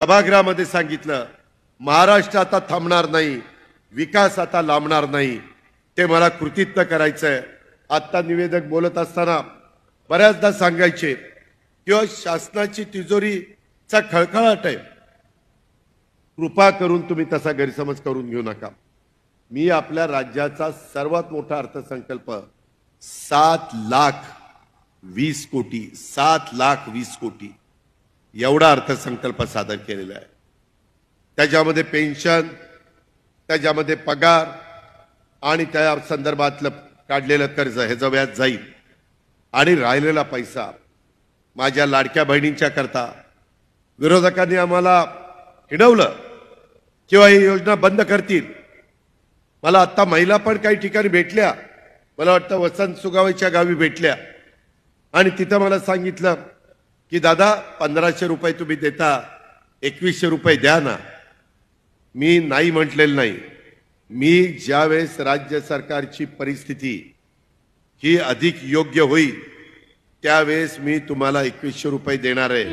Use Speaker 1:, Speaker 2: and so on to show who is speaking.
Speaker 1: सभागृहामध्ये सांगितलं, महाराष्ट्र आता थांबणार नाही, विकास आता लांबणार नाही, ते मला कृतीत्व करायचंय। आता निवेदक बोलत असताना बऱ्याचदा सांगायचे किंवा शासनाची तिजोरीचा खळखळाट आहे, कृपा करून तुम्ही तसा गैरसमज करून घेऊ नका। मी आपल्या राज्याचा सर्वात मोठा अर्थसंकल्प 7,20,00,000 7,20,00,000 एवढा अर्थसंकल्प सादर केलेला आहे। त्याच्यामध्ये पेन्शन, त्याच्यामध्ये पगार आणि त्या संदर्भातलं काढलेलं कर्ज ह्याचं व्याज जाईल आणि राहिलेला पैसा माझ्या लाडक्या बहिणींच्या करता। विरोधकांनी आम्हाला हिडवलं किंवा ही योजना बंद करतील। मला आता महिला पण काही ठिकाणी भेटल्या, मला वाटतं वसंत सुगावेच्या गावी भेटल्या आणि तिथं मला सांगितलं की दादा 1,500 रुपये तुम्ही देता, 2,100 रुपये द्या ना। मी नाही म्हटलेलं नाही। मी ज्यावेळेस राज्य सरकारची परिस्थिती ही अधिक योग्य होईल त्यावेळेस मी तुम्हाला 2,100 रुपये देणार आहे।